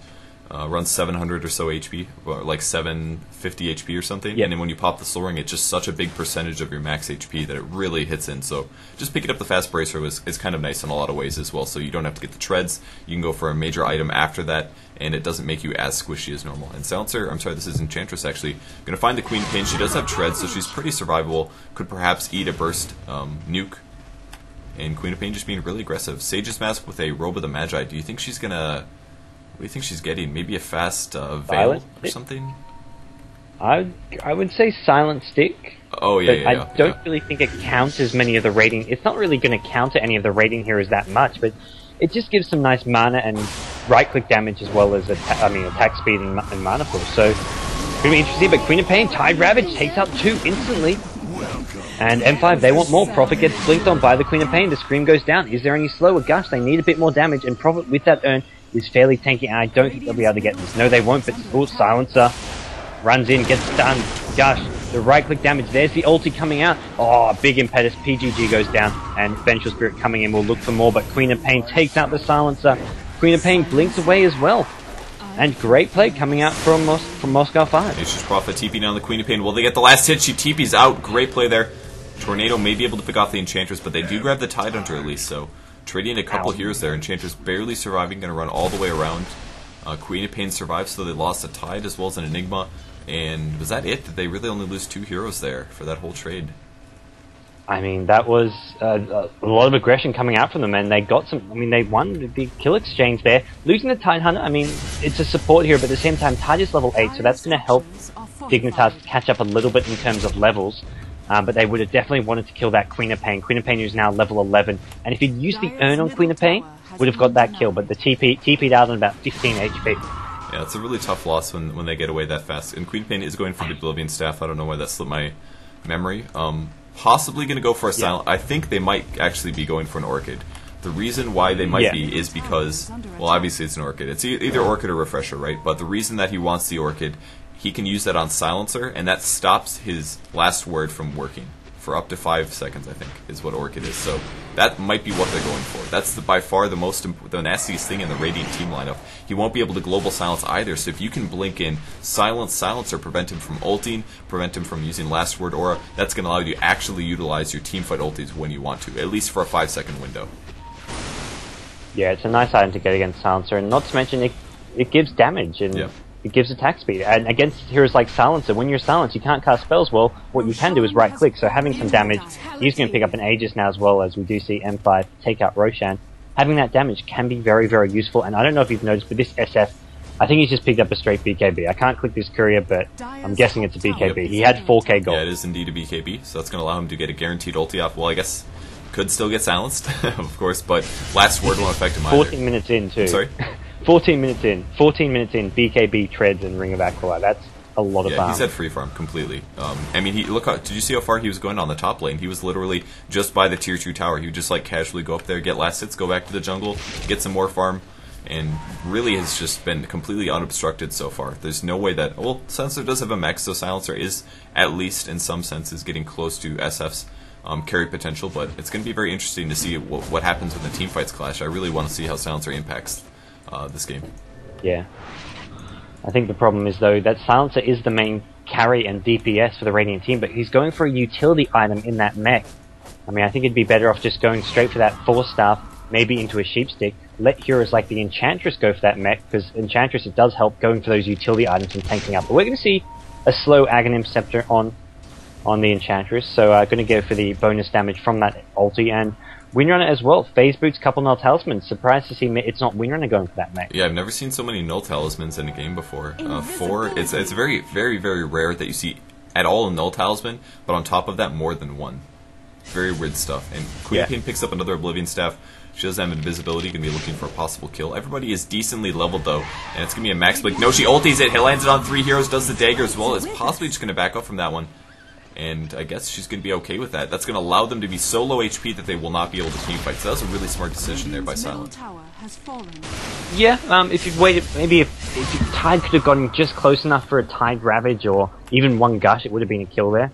700 or so HP, or like 750 HP or something, yep. And then when you pop the soul ring, it's just such a big percentage of your max HP that it really hits in, so just picking up the fast bracer is kind of nice in a lot of ways as well, so you don't have to get the treads, you can go for a major item after that, and it doesn't make you as squishy as normal. And Silencer, I'm sorry, this is Enchantress actually, going to find the Queen of Pain. She does have treads, so she's pretty survivable, could perhaps eat a burst nuke, and Queen of Pain just being really aggressive. Sage's Mask with a Robe of the Magi, do you think she's going to... What do you think she's getting? Maybe a fast veil or something? I would say Silent Stick. Oh, yeah, I don't really think it counters many of the rating. It's not really going to counter any of the rating heroes that much, but it just gives some nice mana and right-click damage as well as attack speed and mana pool. So, it's going to be interesting, but Queen of Pain, Tide Ravage, takes out 2 instantly. And M5, they want more. Prophet gets blinked on by the Queen of Pain. The Scream goes down. Is there any slower? Gosh, they need a bit more damage, and Prophet with that urn is fairly tanky, and I don't think they'll be able to get this. No, they won't, but Silencer runs in, gets stunned. Gosh, the right-click damage. There's the ulti coming out. Oh, big impetus. PGG goes down, and Vengeful Spirit coming in will look for more, but Queen of Pain takes out the Silencer. Queen of Pain blinks away as well. And great play coming out from Moscow 5. It's just Prophet TP down the Queen of Pain. Will they get the last hit? She TP's out. Great play there. Tornado may be able to pick off the Enchantress, but they do grab the Tide Hunter at least, so... Trading a couple heroes there. Enchantress barely surviving, going to run all the way around. Queen of Pain survived, so they lost a Tide as well as an Enigma. And was that it? Did they really only lose 2 heroes there for that whole trade? I mean, that was a lot of aggression coming out from them, and they got some... I mean, they won the big kill exchange there. Losing the Tide Hunter, I mean, it's a support hero, but at the same time, Tide is level 8, so that's going to help Dignitas catch up a little bit in terms of levels. But they would have definitely wanted to kill that Queen of Pain. Queen of Pain is now level 11. And if he'd used the urn on Queen of Pain, would have got that kill. But the TP'd out on about 15 HP. Yeah, it's a really tough loss when they get away that fast. And Queen of Pain is going for the Oblivion Staff. I don't know why that slipped my memory. Possibly going to go for a Silent... I think they might actually be going for an Orchid. The reason why they might be is because... Well, obviously it's an Orchid. It's either Orchid or Refresher, right? But the reason that he wants the Orchid... He can use that on Silencer, and that stops his last word from working for up to 5 seconds, I think, is what Orchid is. So that might be what they're going for. That's by far the nastiest thing in the Radiant team lineup. He won't be able to global silence either, so if you can blink in Silencer, prevent him from ulting, prevent him from using last word aura, that's going to allow you to actually utilize your teamfight ultis when you want to, at least for a 5-second window. Yeah, it's a nice item to get against Silencer, and not to mention it gives damage, and it gives attack speed. And against heroes like Silencer, when you're silenced, you can't cast spells. Well, what you can do is right-click, so having some damage, he's going to pick up an Aegis now as well, as we do see M5 take out Roshan. Having that damage can be very, very useful, and I don't know if you've noticed, but this SF, I think he's just picked up a straight BKB. I can't click this courier, but I'm guessing it's a BKB. He had 4k gold. Yeah, it is indeed a BKB, so that's going to allow him to get a guaranteed ulti off. Well, I guess could still get silenced, of course, but last word won't affect him either. 14 minutes in, too. I'm sorry? 14 minutes in, BKB, Treads, and Ring of Aquila. That's a lot of farm. He's at free farm completely. I mean, did you see how far he was going on the top lane? He was literally just by the tier 2 tower. He would just like casually go up there, get last hits, go back to the jungle, get some more farm, and really has just been completely unobstructed so far. There's no way that... Well, Silencer does have a mech, so Silencer is, at least in some senses, getting close to SF's carry potential, but it's going to be very interesting to see what happens when the team fights clash. I really want to see how Silencer impacts this game. Yeah. I think the problem is, though, that Silencer is the main carry and DPS for the Radiant team, but he's going for a utility item in that mech. I mean, I think it'd be better off just going straight for that Force Staff, maybe into a Sheepstick. Let heroes like the Enchantress go for that mech, because Enchantress, it does help going for those utility items and tanking up. But we're going to see a slow Aghanim Scepter on the Enchantress, so going to go for the bonus damage from that ulti, and Windrunner as well. Phase Boots, couple Null Talismans. Surprised to see it's not Windrunner going for that mech. Yeah, I've never seen so many Null Talismans in a game before. 4, it's very, very, very rare that you see at all a Null Talisman, but on top of that, more than one. Very weird stuff. And Queen Pain picks up another Oblivion Staff. She doesn't have invisibility, going to be looking for a possible kill. Everybody is decently leveled, though, and it's going to be a max blink. No, she ultis it. He lands it on 3 heroes, does the dagger as well. It's possibly just going to back up from that one. And I guess she's going to be okay with that. That's going to allow them to be so low HP that they will not be able to team fight. So that was a really smart decision there by Silent. Yeah, if you'd waited, maybe if Tide could have gotten just close enough for a Tide Ravage or even one Gush, it would have been a kill there.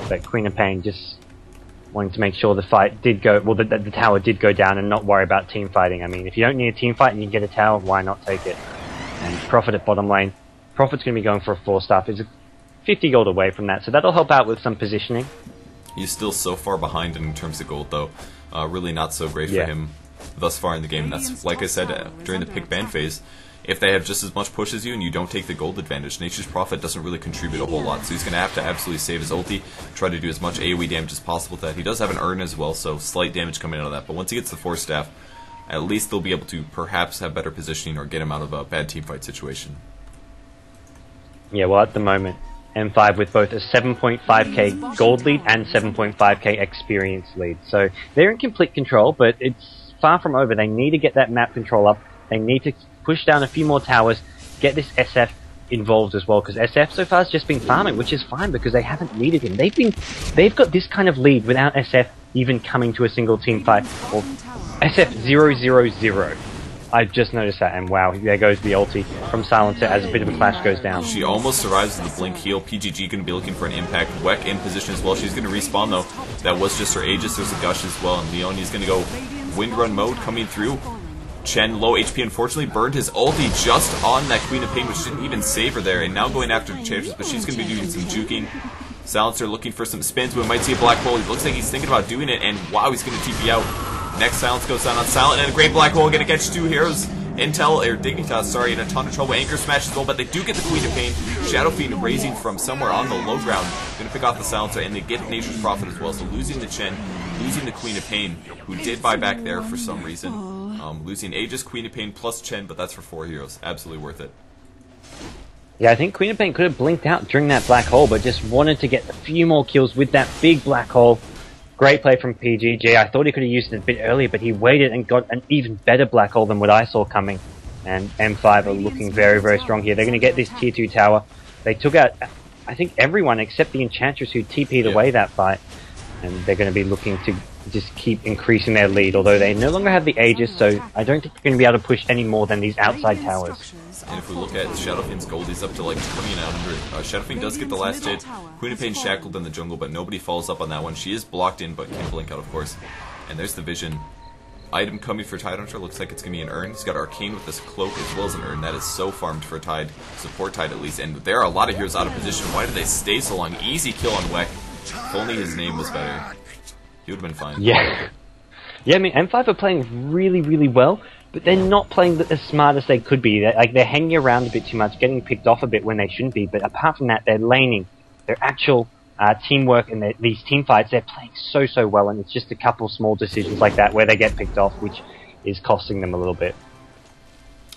But Queen of Pain just wanting to make sure the fight did go, well, the tower did go down and not worry about team fighting. I mean, if you don't need a team fight and you get a tower, why not take it? And Prophet at bottom lane. Prophet's going to be going for a 4-star. He's 50 gold away from that, so that'll help out with some positioning. He's still so far behind in terms of gold, though. Really not so great for him thus far in the game. And that's, like I said, during the pick ban phase, if they have just as much push as you and you don't take the gold advantage, Nature's Prophet doesn't really contribute a whole lot. So he's going to have to absolutely save his ulti, try to do as much AoE damage as possible with that. He does have an urn as well, so slight damage coming out of that. But once he gets the 4-staff, at least they'll be able to perhaps have better positioning or get him out of a bad teamfight situation. Yeah, well, at the moment, M5 with both a 7.5k gold lead and 7.5k experience lead. So they're in complete control, but it's far from over. They need to get that map control up. They need to push down a few more towers, get this SF involved as well, because SF so far has just been farming, which is fine because they haven't needed him. They've got this kind of lead without SF even coming to a single team fight. Or SF 000. I've just noticed that, and wow, there goes the ulti from Silencer as a bit of a flash goes down. She almost survives with the blink heal. PGG going to be looking for an impact. Weck in position as well. She's going to respawn though. That was just her Aegis. There's a Gush as well, and Leonie's going to go Windrun mode coming through. Chen, low HP, unfortunately, burned his ulti just on that Queen of Pain, which didn't even save her there, and now going after the Chargers, but she's going to be doing some juking. Silencer looking for some spins. We might see a black hole. He looks like he's thinking about doing it, and wow, he's going to TP out. Next silence goes down on Silent, and a great black hole going to catch two heroes. Intel, or Dignitas, sorry, in a ton of trouble. Anchor smash as well, but they do get the Queen of Pain. Shadow Fiend raising from somewhere on the low ground. Going to pick off the Silencer, and they get Nature's Prophet as well. So losing the Chen, losing the Queen of Pain, who did buy back there for some reason. Losing Aegis, Queen of Pain, plus Chen, but that's for 4 heroes. Absolutely worth it. Yeah, I think Queen of Pain could have blinked out during that black hole, but just wanted to get a few more kills with that big black hole. Great play from PGG. I thought he could have used it a bit earlier, but he waited and got an even better black hole than what I saw coming. And M5 are looking very, very strong here. They're going to get this tier 2 tower. They took out, I think, everyone except the Enchantress who TP'd away that fight. And they're going to be looking to just keep increasing their lead, although they no longer have the Aegis, so I don't think they're going to be able to push any more than these outside towers. And if we look at Shadowfiend's gold, he's up to like 2900. Shadowfiend does get the last hit. Queen of Pain shackled in the jungle, but nobody follows up on that one. She is blocked in, but can blink out, of course. And there's the vision. Item coming for Tide Hunter. Looks like it's going to be an urn. He's got Arcane with this cloak as well as an urn. That is so farmed for Tide. Support Tide at least. And there are a lot of heroes out of position. Why did they stay so long? Easy kill on Weck. If only his name was better, he would have been fine. Yeah. Yeah, I mean, M5 are playing really, really well, but they're not playing as smart as they could be. They're hanging around a bit too much, getting picked off a bit when they shouldn't be, but apart from that, they're laning. Their actual teamwork and these team fights, they're playing so well, and it's just a couple small decisions like that where they get picked off, which is costing them a little bit.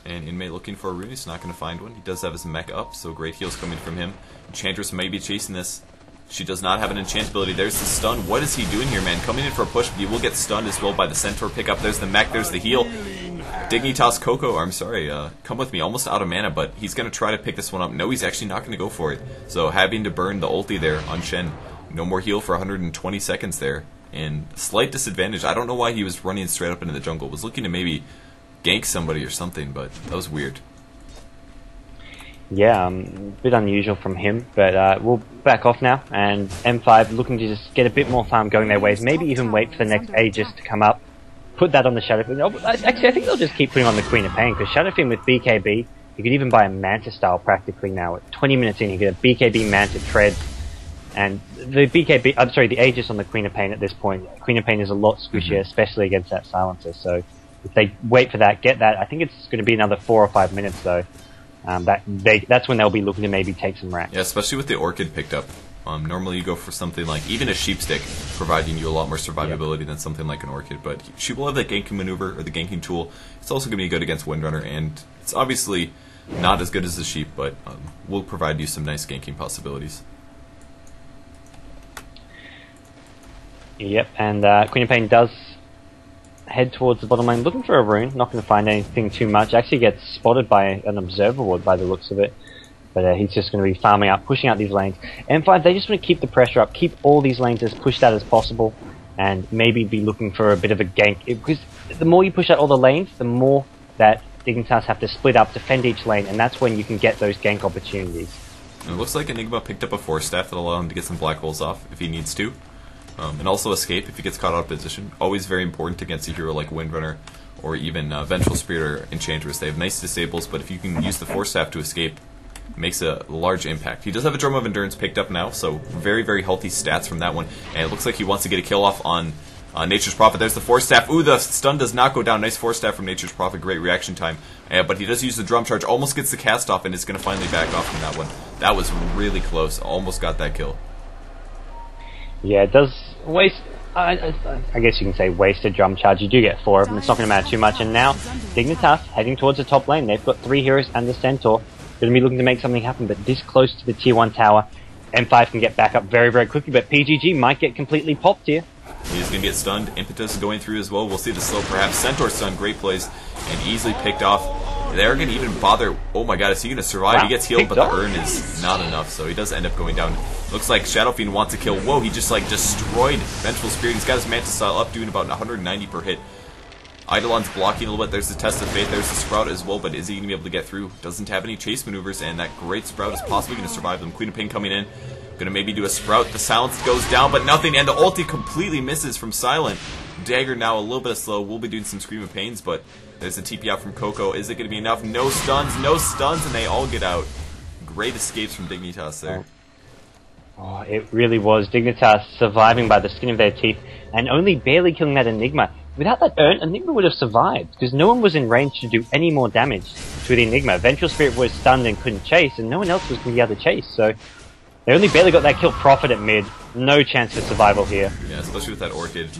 And Inmate looking for a rune, he's not going to find one. He does have his mech up, so great heals coming from him. Enchantress may be chasing this. She does not have an enchant ability. There's the stun. What is he doing here, man? Coming in for a push, but he will get stunned as well by the Centaur pickup. There's the mech, there's the heal. Dignitas Coco, I'm sorry, come with me, almost out of mana, but he's going to try to pick this one up. No, he's actually not going to go for it. So having to burn the ulti there on Shen. No more heal for 120 seconds there. And slight disadvantage. I don't know why he was running straight up into the jungle. Was looking to maybe gank somebody or something, but that was weird. Yeah, a bit unusual from him, but we'll back off now, and M5 looking to just get a bit more farm going their ways, maybe even wait for the next Aegis to come up, put that on the Shadowfiend. Actually, I think they'll just keep putting on the Queen of Pain, because Shadowfiend with BKB, you could even buy a Manta style practically now. At 20 minutes in, you get a BKB Manta Tread, and the the Aegis on the Queen of Pain at this point, Queen of Pain is a lot squishier, especially against that Silencer, so if they wait for that, get that, I think it's going to be another 4 or 5 minutes though. That's when they'll be looking to maybe take some racks. Yeah, especially with the Orchid picked up. Normally you go for something like, even a Sheepstick, providing you a lot more survivability than something like an Orchid, but she will have that ganking maneuver, or the ganking tool. It's also going to be good against Windrunner, and it's obviously not as good as the Sheep, but will provide you some nice ganking possibilities. Yep, and Queen of Pain does head towards the bottom lane, looking for a rune, not going to find anything too much. Actually gets spotted by an observer ward by the looks of it. But he's just going to be farming up, pushing out these lanes. M5, they just want to keep the pressure up, keep all these lanes as pushed out as possible, and maybe be looking for a bit of a gank. Because the more you push out all the lanes, the more that Dignitas have to split up, defend each lane, and that's when you can get those gank opportunities. It looks like Enigma picked up a Force Staff that'll allow him to get some black holes off if he needs to. And also escape if he gets caught out of position. Always very important against a hero like Windrunner or even Vengeful Spirit or Enchantress. They have nice disables, but if you can use the Force Staff to escape, it makes a large impact. He does have a Drum of Endurance picked up now, so very, very healthy stats from that one. And it looks like he wants to get a kill off on Nature's Prophet. There's the Force Staff. Ooh, the stun does not go down. Nice Force Staff from Nature's Prophet. Great reaction time. But he does use the Drum Charge. Almost gets the cast off, and is going to finally back off from that one. That was really close. Almost got that kill. Yeah, it does waste... I guess you can say waste a Drum Charge. You do get 4 of them. It's not going to matter too much. And now, Dignitas heading towards the top lane. They've got 3 heroes and the Centaur. Going to be looking to make something happen, but this close to the tier 1 tower, M5 can get back up very, very quickly, but PGG might get completely popped here. He's going to get stunned. Impetus going through as well. We'll see the slow perhaps. Centaur stun, great plays, and easily picked off. They're going to even bother. Oh my god, is he going to survive? Wow, he gets healed, but the urn is not enough, so he does end up going down. Looks like Shadow Fiend wants to kill. Whoa, he just like destroyed Vengeful Spirit. He's got his Mantis style up, doing about 190 per hit. Eidolon's blocking a little bit. There's the Test of Fate. There's the Sprout as well, but is he going to be able to get through? Doesn't have any chase maneuvers, and that great Sprout is possibly going to survive them. Queen of Pain coming in. Going to maybe do a Sprout. The Silence goes down, but nothing, and the ulti completely misses from Silent. Dagger now a little bit slow. We'll be doing some Scream of Pains, but there's a TP out from Coco. Is it going to be enough? No stuns, and they all get out. Great escapes from Dignitas there. Oh, it really was. Dignitas surviving by the skin of their teeth, and only barely killing that Enigma. Without that urn, Enigma would have survived, because no one was in range to do any more damage to the Enigma. Vengeful Spirit was stunned and couldn't chase, and no one else was going to be able to chase, so they only barely got that kill. Prophet at mid. No chance for survival here. Yeah, especially with that Orchid.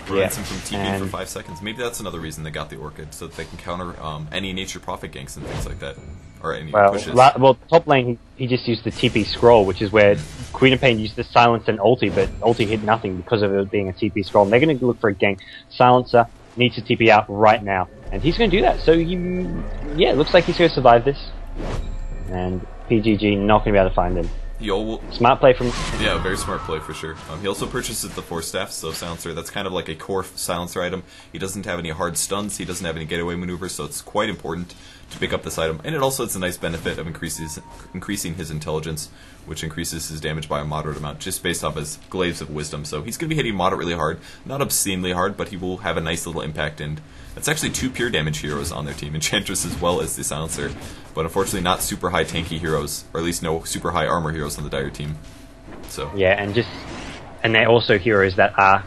Prevents him from TPing for 5 seconds. Maybe that's another reason they got the Orchid, so that they can counter any Nature Prophet ganks and things like that. Or any pushes. Well, top lane, he just used the TP Scroll, which is where Queen of Pain used the Silence and ulti, but ulti hit nothing because of it being a TP Scroll. And they're going to look for a gank. Silencer needs to TP out right now, and he's going to do that. So, yeah, it looks like he's going to survive this. And PGG not going to be able to find him. Smart play from... Yeah, very smart play for sure. He also purchases the Force Staff, so Silencer, that's kind of like a core Silencer item. He doesn't have any hard stuns, he doesn't have any getaway maneuvers, so it's quite important to pick up this item. And it also has a nice benefit of increasing his intelligence, which increases his damage by a moderate amount, just based off his Glaives of Wisdom. So he's going to be hitting moderately hard, not obscenely hard, but he will have a nice little impact, and that's actually 2 pure damage heroes on their team, Enchantress as well as the Silencer, but unfortunately not super high tanky heroes, or at least no super high armor heroes on the Dire team. So yeah, and they're also heroes that are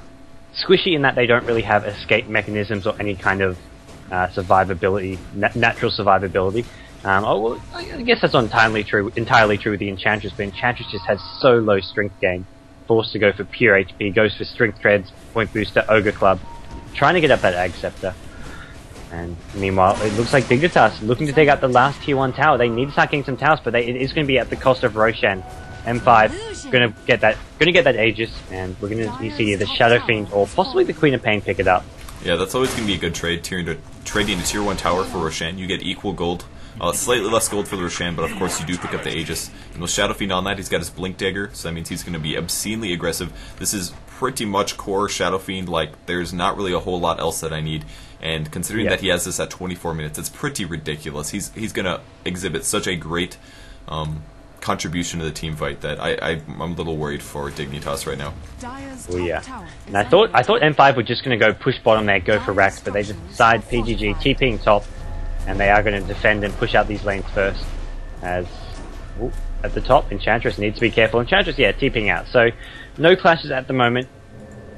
squishy in that they don't really have escape mechanisms or any kind of survivability, natural survivability. Well, I guess that's not entirely true with the Enchantress, but Enchantress just has so low strength gain, forced to go for pure HP, goes for Strength Treads, Point Booster, Ogre Club, trying to get up that Ag Scepter. And meanwhile, it looks like Dignitas looking to take out the last tier 1 tower. They need to start getting some towers, but it is going to be at the cost of Roshan. M5 going to get that Aegis, and we're going to see the Shadow Fiend or possibly the Queen of Pain pick it up. Yeah, that's always going to be a good trade. Trading a tier 1 tower for Roshan, you get equal gold. Slightly less gold for the Roshan, but of course you do pick up the Aegis. And with Shadow Fiend on that, he's got his Blink Dagger, so that means he's going to be obscenely aggressive. This is pretty much core Shadow Fiend, like, there's not really a whole lot else that I need. And considering that he has this at 24 minutes, it's pretty ridiculous. He's going to exhibit such a great contribution to the team fight that I'm a little worried for Dignitas right now. Oh yeah, and I thought M5 were just going to go push bottom there, go for racks, but they decide PGG TPing top, and they are going to defend and push out these lanes first. As at the top, Enchantress needs to be careful. Enchantress, yeah, TPing out. So no clashes at the moment.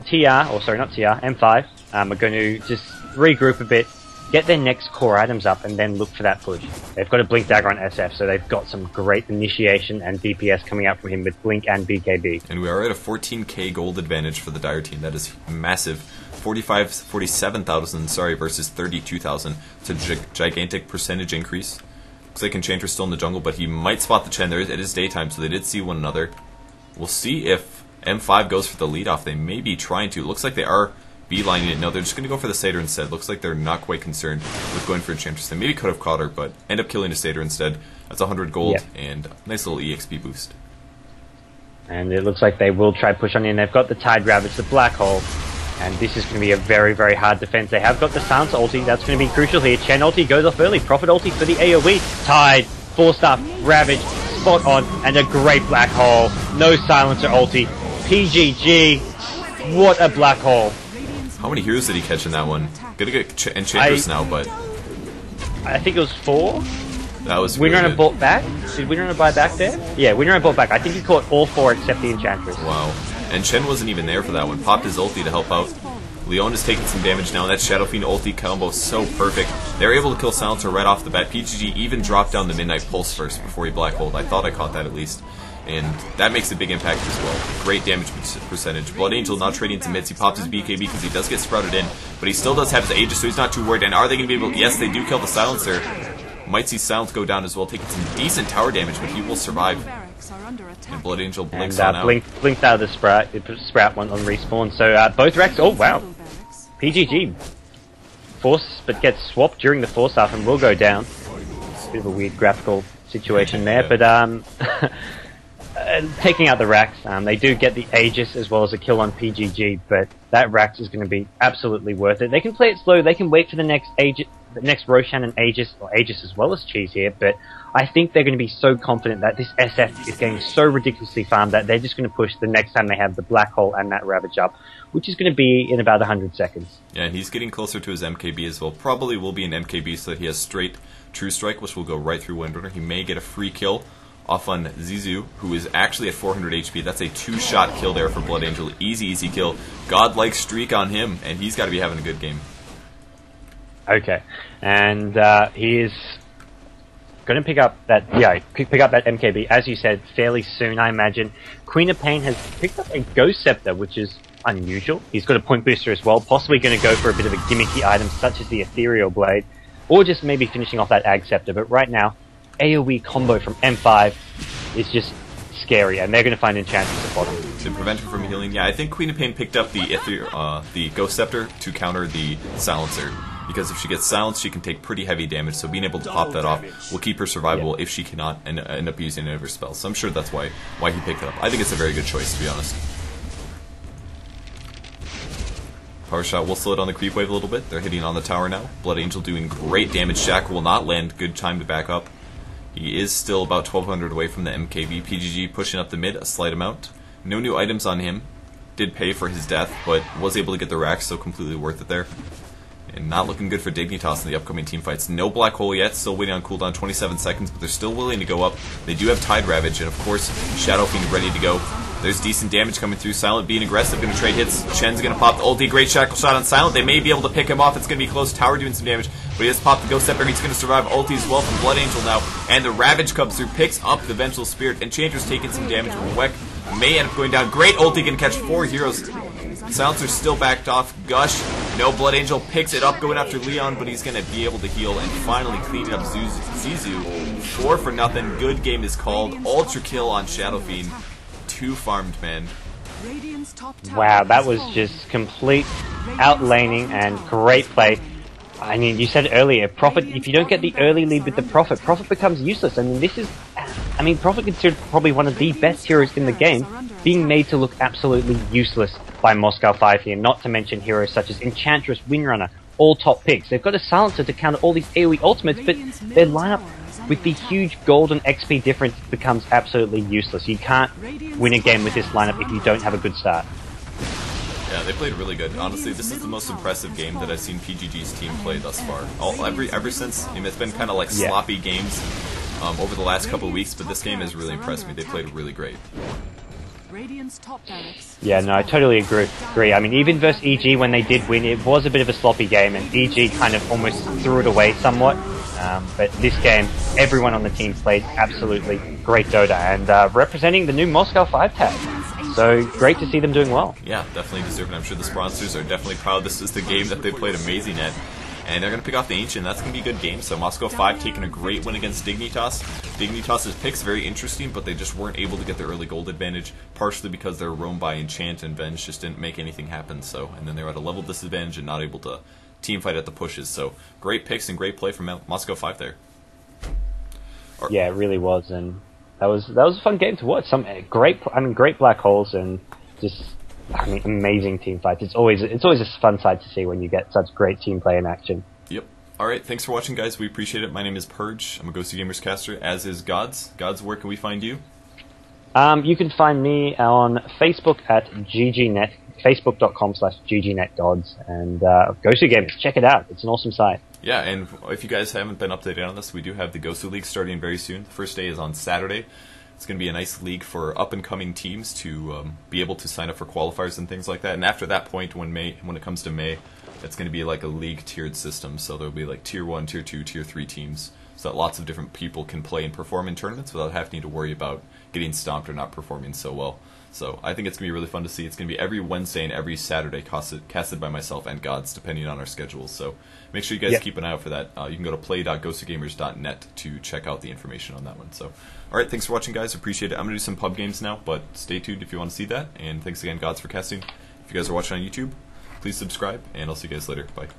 M5 are going to just regroup a bit, get their next core items up, and then look for that push. They've got a Blink Dagger on SF, so they've got some great initiation and DPS coming out from him with Blink and BKB. And we are at a 14k gold advantage for the Dire team. That is massive. 47,000, versus 32,000. It's a gigantic percentage increase. Looks like Enchantress still in the jungle, but he might spot the Chen. It is daytime, so they did see one another. We'll see if M5 goes for the lead off. They may be trying to. Looks like they are beelining it. No, they're just going to go for the Satyr instead. Looks like they're not quite concerned with going for Enchantress. They maybe could have caught her, but end up killing a Satyr instead. That's 100 gold and nice little EXP boost. And it looks like they will try push on in. They've got the Tide Ravage, the Black Hole, and this is going to be a very, very hard defense. They have got the Silence ulti. That's going to be crucial here. Chen ulti goes off early. Prophet ulti for the AoE. Tide, 4-star, Ravage, spot on, and a great Black Hole. No Silencer ulti. PGG, what a Black Hole. How many heroes did he catch in that one? Gonna get Enchantress now, but... I think it was 4. That was really Windrunner bought back? Did Windrunner buy back there? Yeah, Windrunner bought back. I think he caught all 4 except the Enchantress. Wow. And Chen wasn't even there for that one. Popped his ulti to help out. Leon is taking some damage now, and that Shadow Fiend ulti combo is so perfect. They're able to kill Silencer right off the bat. PGG even dropped down the Midnight Pulse first before he Black Holed. I thought I caught that at least. And that makes a big impact as well. Great damage percentage. Blood Angel not trading to mids. He pops his BKB because he does get sprouted in, but he still does have his Aegis, so he's not too worried. And are they going to be able... Yes, they do kill the Silencer. Might see Silence go down as well, taking some decent tower damage, but he will survive. And Blood Angel blinks on out. Blinked out of the Sprout one on respawn. So both Rex... Oh, wow. PGG. Force, but gets swapped during the Force off and will go down. It's a bit of a weird graphical situation there, but... taking out the Rax, they do get the Aegis as well as a kill on PGG, but that Rax is going to be absolutely worth it. They can play it slow, they can wait for the next Aegis, the next Roshan and Aegis, or Aegis as well as Cheese here, but I think they're going to be so confident that this SF is getting so ridiculously farmed that they're just going to push the next time they have the Black Hole and that Ravage up, which is going to be in about 100 seconds. Yeah, and he's getting closer to his MKB as well. Probably will be an MKB so that he has straight True Strike, which will go right through Windrunner. He may get a free kill off on Zizu, who is actually at 400 HP. That's a 2-shot kill there for Blood Angel. Easy kill. Godlike streak on him, and he's got to be having a good game. Okay, and he is going to pick up that MKB, as you said, fairly soon, I imagine. Queen of Pain has picked up a Ghost Scepter, which is unusual. He's got a point booster as well, possibly going to go for a bit of a gimmicky item, such as the Ethereal Blade, or just maybe finishing off that Ag Scepter, but right now, AoE combo from M5 is just scary, and they're going to find Enchantress at bottom. To prevent her from healing, yeah, I think Queen of Pain picked up the Ghost Scepter to counter the Silencer, because if she gets silenced, she can take pretty heavy damage, so being able to pop that off will keep her survivable if she cannot end up using any of her spells. So I'm sure that's why he picked it up. I think it's a very good choice, to be honest. Power Shot will slow down the creep wave a little bit. They're hitting on the tower now. Blood Angel doing great damage. Shackle will not land. Good time to back up. He is still about 1200 away from the MKB. PGG pushing up the mid a slight amount. No new items on him. Did pay for his death, but was able to get the rack, so completely worth it there. And not looking good for Dignitas in the upcoming team fights. No Black Hole yet, still waiting on cooldown, 27 seconds, but they're still willing to go up. They do have Tide Ravage, and of course, Shadow Fiend ready to go. There's decent damage coming through. Silent being aggressive, going to trade hits. Chen's going to pop the ulti. Great Shackle Shot on Silent. They may be able to pick him off. It's going to be close. Tower doing some damage, but he has popped the Ghost Scepter. He's going to survive ulti as well from Blood Angel now. And the Ravage comes through, picks up the Vengeful Spirit. Enchantress taking some damage. Weck may end up going down. Great ulti, can catch 4 heroes. Silencer's still backed off. Gush. No, Blood Angel picks it up, going after Leon, but he's going to be able to heal and finally cleaning up Zizu. 4 for nothing. Good game is called. Ultra kill on Shadow Fiend. 2 farmed men. Wow, that was just complete outlaning and great play. I mean, you said earlier, Prophet, if you don't get the early lead with the Prophet becomes useless. I mean, Prophet considered probably one of the best heroes in the game, being made to look absolutely useless by Moscow 5 here, not to mention heroes such as Enchantress, Windrunner, all top picks. They've got a Silencer to counter all these AoE ultimates, but their lineup with the huge gold and XP difference becomes absolutely useless. You can't win a game with this lineup if you don't have a good start. Yeah, they played really good. Honestly, this is the most impressive game that I've seen PGG's team play thus far. Ever since, I mean, it's been kind of like sloppy games over the last couple of weeks, but this game has really impressed me. They played really great. Yeah, no, I totally agree. I mean, even versus EG, when they did win, it was a bit of a sloppy game, and EG kind of almost threw it away somewhat. But this game, everyone on the team played absolutely great Dota, and representing the new Moscow 5 tag. So, great to see them doing well. Yeah, definitely deserving. I'm sure the sponsors are definitely proud. This is the game that they played amazing at. And they're going to pick off the Ancient. That's going to be a good game. So Moscow 5 taking a great win against Dignitas. Dignitas' picks very interesting, but they just weren't able to get their early gold advantage, partially because their roam by Enchant and Venge just didn't make anything happen. So, and then they were at a level disadvantage and not able to team fight at the pushes. So great picks and great play from Moscow 5 there. Yeah, it really was, and that was a fun game to watch. Some great black holes and just amazing team fights. It's always a fun sight to see when you get such great team play in action. Yep. All right, thanks for watching, guys. We appreciate it. My name is Purge. I'm a GoDz Gamers caster, as is GoDz. GoDz, where can we find you? You can find me on Facebook at ggnet, facebook.com/ggnet.gods, and GoDz Gamers. Check it out. It's an awesome site. Yeah, and if you guys haven't been updated on this, we do have the GoDz League starting very soon. The first day is on Saturday. It's going to be a nice league for up-and-coming teams to be able to sign up for qualifiers and things like that. And after that point, when it comes to May, it's going to be like a league-tiered system. So there'll be like Tier 1, Tier 2, Tier 3 teams, so that lots of different people can play and perform in tournaments without having to worry about getting stomped or not performing so well. So I think it's going to be really fun to see. It's going to be every Wednesday and every Saturday casted by myself and GoDz, depending on our schedules. So make sure you guys keep an eye out for that. You can go to play.godzgamers.net to check out the information on that one. So, all right, thanks for watching, guys. Appreciate it. I'm going to do some pub games now, but stay tuned if you want to see that. And thanks again, GoDz, for casting. If you guys are watching on YouTube, please subscribe, and I'll see you guys later. Bye.